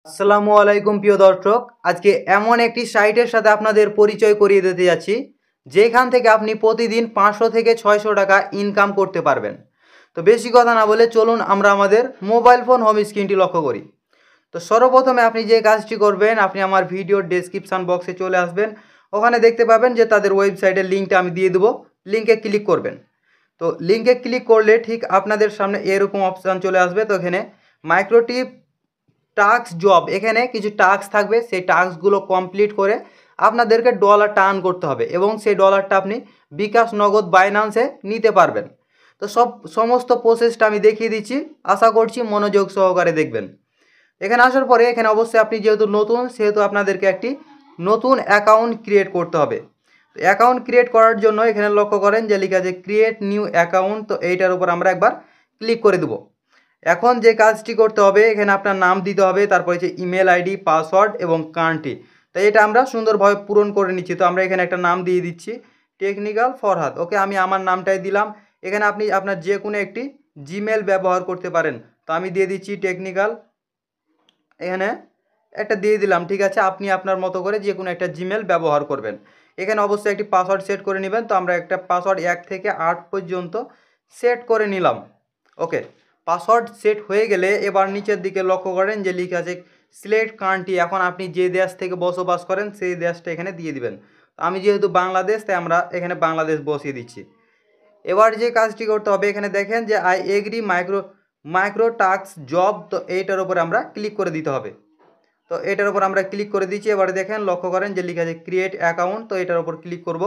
আসসালামু আলাইকুম প্রিয় দর্শক, আজকে এমন একটি সাইটের সাথে আপনাদের পরিচয় করিয়ে দিতে যাচ্ছি যেখান থেকে আপনি প্রতিদিন 500 থেকে 600 টাকা ইনকাম করতে পারবেন। তো বেশি কথা না বলে চলুন আমরা আমাদের মোবাইল ফোন হোম স্ক্রিনটি লক্ষ্য করি। তো সর্বপ্রথমে আপনি যে কাজটি করবেন, আপনি আমার ভিডিওর ডেসক্রিপশান বক্সে চলে আসবেন। ওখানে দেখতে পাবেন যে তাদের ওয়েবসাইটের লিঙ্কটা আমি দিয়ে দেবো, লিঙ্কে ক্লিক করবেন। তো লিঙ্কে ক্লিক করলে ঠিক আপনাদের সামনে এরকম অপশান চলে আসবে। তো এখানে মাইক্রোটিপ টাস্ক জব, এখানে কিছু টাস্ক থাকবে, সেই টাস্কগুলো কমপ্লিট করে আপনাদেরকে ডলারটা আর্ন করতে হবে এবং সেই ডলারটা আপনি বিকাশ, নগদ, বাইন্যান্সে নিতে পারবেন। তো সমস্ত প্রসেসটা আমি দেখিয়ে দিচ্ছি, আশা করছি মনোযোগ সহকারে দেখবেন। এখানে আসার পরে এখানে অবশ্যই আপনি যেহেতু নতুন, সেহেতু আপনাদেরকে একটি নতুন অ্যাকাউন্ট ক্রিয়েট করতে হবে। তো অ্যাকাউন্ট ক্রিয়েট করার জন্য এখানে লক্ষ্য করেন যে লেখা আছে ক্রিয়েট নিউ অ্যাকাউন্ট। তো এইটার উপর আমরা একবার ক্লিক করে দেবো। এখন যে কাজটি করতে হবে, এখানে আপনার নাম দিতে হবে, তারপরে হচ্ছে ইমেল আইডি, পাসওয়ার্ড এবং কান্ট্রি। তো এটা আমরা সুন্দরভাবে পূরণ করে নিচ্ছি। তো আমরা এখানে একটা নাম দিয়ে দিচ্ছি, টেকনিক্যাল ফরহাদ। ওকে, আমি আমার নামটাই দিলাম। এখানে আপনি আপনার যে কোনো একটি জিমেল ব্যবহার করতে পারেন। তো আমি দিয়ে দিচ্ছি টেকনিক্যাল, এখানে একটা দিয়ে দিলাম। ঠিক আছে, আপনি আপনার মতো করে যে কোনো একটা জিমেল ব্যবহার করবেন। এখানে অবশ্যই একটি পাসওয়ার্ড সেট করে নেবেন। তো আমরা একটা পাসওয়ার্ড 1 থেকে 8 পর্যন্ত সেট করে নিলাম। ওকে, পাসওয়ার্ড সেট হয়ে গেলে এবার নিচের দিকে লক্ষ্য করেন যে লিখে আছে সিলেক্ট কান্ট্রি। এখন আপনি যে দেশ থেকে বসবাস করেন সেই দেশটা এখানে দিয়ে দিবেন। আমি যেহেতু বাংলাদেশ, তাই আমরা এখানে বাংলাদেশ বসিয়ে দিচ্ছি। এবার যে কাজটি করতে হবে, এখানে দেখেন যে I agree micro task job. তো এইটার উপরে আমরা ক্লিক করে দিতে হবে। তো এটার উপর আমরা ক্লিক করে দিচ্ছি। এবারে দেখেন, লক্ষ্য করেন যে লিখে আছে ক্রিয়েট অ্যাকাউন্ট। তো এটার উপর ক্লিক করব।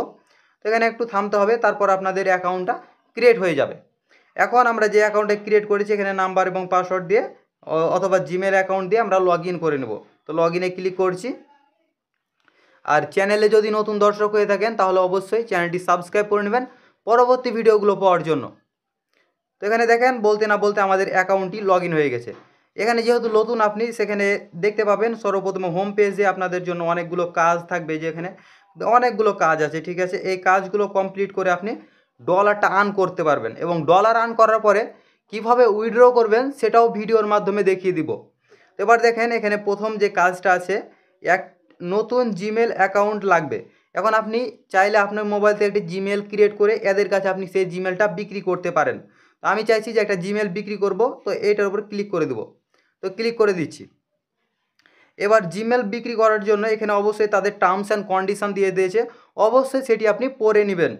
তো এখানে একটু থামতে হবে, তারপর আপনাদের অ্যাকাউন্টটা ক্রিয়েট হয়ে যাবে। এখন আমরা যে অ্যাকাউন্টে ক্রিয়েট করেছি, এখানে নাম্বার এবং পাসওয়ার্ড দিয়ে অথবা জিমেল অ্যাকাউন্ট দিয়ে আমরা লগ ইন করে নেব। তো লগ ইনে ক্লিক করছি। আর চ্যানেলে যদি নতুন দর্শক হয়ে থাকেন তাহলে অবশ্যই চ্যানেলটি সাবস্ক্রাইব করে নেবেন পরবর্তী ভিডিওগুলো পাওয়ার জন্য। তো এখানে দেখেন, বলতে না বলতে আমাদের অ্যাকাউন্টটি লগ ইন হয়ে গেছে। এখানে যেহেতু নতুন, আপনি সেখানে দেখতে পাবেন সর্বপ্রথম হোম পেজে আপনাদের জন্য অনেকগুলো কাজ থাকবে, যেখানে অনেকগুলো কাজ আছে। ঠিক আছে, এই কাজগুলো কমপ্লিট করে আপনি ডলারটা আর্ন করতে পারবেন এবং ডলার আর্ন করার পরে কিভাবে উইথড্র করবেন সেটাও ভিডিওর মাধ্যমে দেখিয়ে দিব। এবার দেখেন, এখানে প্রথম যে কাজটা আছে, এক নতুন জিমেল অ্যাকাউন্ট লাগবে। এখন আপনি চাইলে আপনার মোবাইল থেকে একটি জিমেল ক্রিয়েট করে এদের কাছে আপনি সেই জিমেলটা বিক্রি করতে পারেন। তো আমি চাইছি যে একটা জিমেল বিক্রি করব। তো এইটার উপর ক্লিক করে দেবো। তো ক্লিক করে দিচ্ছি। এবার জিমেল বিক্রি করার জন্য এখানে অবশ্যই তাদের টার্মস অ্যান্ড কন্ডিশন দিয়ে দিয়েছে, অবশ্যই সেটি আপনি পড়ে নেবেন।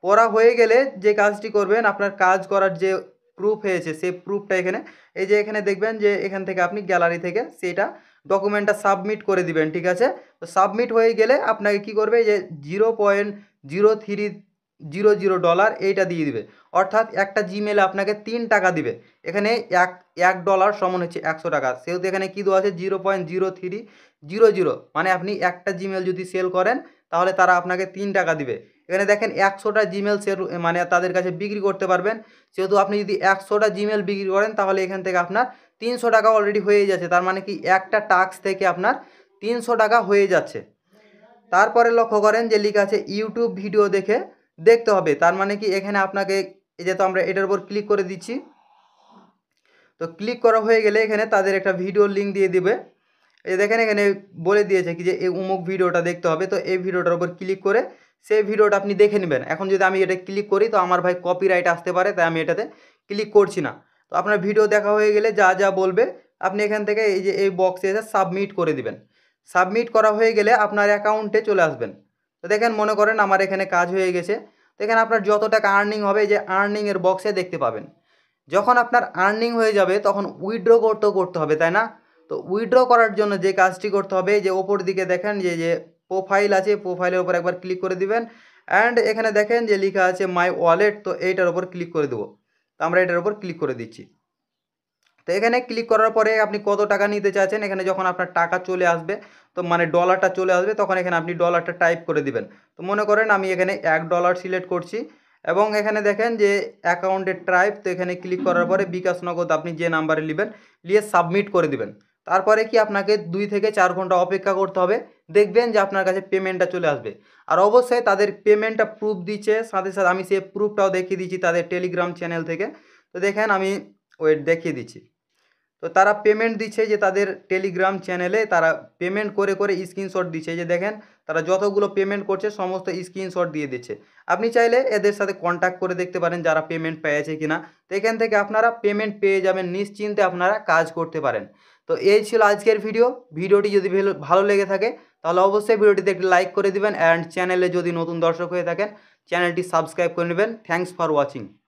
পড়া হয়ে গেলে যে কাজটি করবেন, আপনার কাজ করার যে প্রুফ হয়েছে সেই প্রুফটা এখানে, এই যে এখানে দেখবেন যে এখান থেকে আপনি গ্যালারি থেকে সেটা ডকুমেন্টটা সাবমিট করে দিবেন। ঠিক আছে, তো সাবমিট হয়ে গেলে আপনাকে কি করবে, যে 0.0300 ডলার এইটা দিয়ে দিবে। অর্থাৎ একটা জিমেলে আপনাকে 3 টাকা দিবে। এখানে এক এক ডলার সমান হচ্ছে 100 টাকা। সেহেতু এখানে কী দেওয়া আছে, 0.0300, মানে আপনি একটা জিমেল যদি সেল করেন তাহলে তারা আপনাকে 3 টাকা দিবে। এখানে দেখেন 100টা জিমেল সেল, মানে তাদের কাছে বিক্রি করতে পারবেন। সেহেতু আপনি যদি 100টা জিমেল বিক্রি করেন তাহলে এখান থেকে আপনার 300 টাকা অলরেডি হয়ে যাচ্ছে। তার মানে কি, একটা টাস্ক থেকে আপনার 300 টাকা হয়ে যাচ্ছে। তারপরে লক্ষ্য করেন যে লেখা আছে ইউটিউব ভিডিও দেখে দেখতে হবে। তার মানে কি, এখানে আপনাকে, এই যে তো আমরা এটার উপর ক্লিক করে দিচ্ছি। তো ক্লিক করা হয়ে গেলে এখানে তাদের একটা ভিডিও লিঙ্ক দিয়ে দিবে। এই দেখেন, এখানে বলে দিয়েছে কি যে এই অমুক ভিডিওটা দেখতে হবে। তো এই ভিডিওটার উপর ক্লিক করে সেই ভিডিওটা আপনি দেখে নেবেন। এখন যদি আমি এটা ক্লিক করি তো আমার ভাই কপিরাইট আসতে পারে, তাই আমি এটাতে ক্লিক করছি না। তো আপনার ভিডিও দেখা হয়ে গেলে যা যা বলবে আপনি এখান থেকে এই যে এই বক্সে এসে সাবমিট করে দিবেন। সাবমিট করা হয়ে গেলে আপনার অ্যাকাউন্টে চলে আসবেন। তো দেখেন, মনে করেন আমার এখানে কাজ হয়ে গেছে। তো এখানে আপনার যত টাকা আর্নিং হবে, এই যে আর্নিংয়ের বক্সে দেখতে পাবেন। যখন আপনার আর্নিং হয়ে যাবে তখন উইথড্র করতে হবে, তাই না? তো উইথড্র করার জন্য যে কাজটি করতে হবে, যে ওপর দিকে দেখেন যে যে প্রোফাইল আছে, প্রোফাইলের উপর একবার ক্লিক করে দিবেন। অ্যান্ড এখানে দেখেন যে লেখা আছে মাই ওয়ালেট। তো এইটার উপর ক্লিক করে দেবো। তো আমরা এটার উপর ক্লিক করে দিচ্ছি। তো এখানে ক্লিক করার পরে আপনি কত টাকা নিতে চাচ্ছেন, এখানে যখন আপনার টাকা চলে আসবে, তো মানে ডলারটা চলে আসবে, তখন এখানে আপনি ডলারটা টাইপ করে দিবেন। তো মনে করেন আমি এখানে $1 সিলেক্ট করছি এবং এখানে দেখেন যে অ্যাকাউন্টের টাইপ। তো এখানে ক্লিক করার পরে বিকাশ, নগদ আপনি যে নাম্বারে নেবেন নিয়ে সাবমিট করে দিবেন। তারপরে কি, আপনাকে 2 থেকে 4 ঘন্টা অপেক্ষা করতে হবে। দেখবেন যে আপনার কাছে পেমেন্টটা চলে আসবে। আর অবশ্যই তাদের পেমেন্টটা প্রুফ দিচ্ছে, সাথে সাথে আমি সেই প্রুফটাও দেখিয়ে দিচ্ছি তাদের টেলিগ্রাম চ্যানেল থেকে। তো দেখেন, আমি ওয়েট দেখিয়ে দিচ্ছি। তো তারা পেমেন্ট দিচ্ছে যে তাদের টেলিগ্রাম চ্যানেলে তারা পেমেন্ট করে করে স্ক্রিনশট দিচ্ছে, যে দেখেন তারা যতগুলো পেমেন্ট করছে সমস্ত স্ক্রিনশট দিয়ে দিচ্ছে। আপনি চাইলে এদের সাথে কন্ট্যাক্ট করে দেখতে পারেন যারা পেমেন্ট পেয়েছে কিনা। তো এখান থেকে আপনারা পেমেন্ট পেয়ে যাবেন, নিশ্চিন্তে আপনারা কাজ করতে পারেন। তো এই ছিল আজকের ভিডিওটি যদি ভালো লেগে থাকে তাহলে অবশ্যই ভিডিওটিতে একটি লাইক করে দিবেন, অ্যান্ড চ্যানেলে যদি নতুন দর্শক হয়ে থাকেন চ্যানেলটি সাবস্ক্রাইব করে নেবেন। Thanks for watching.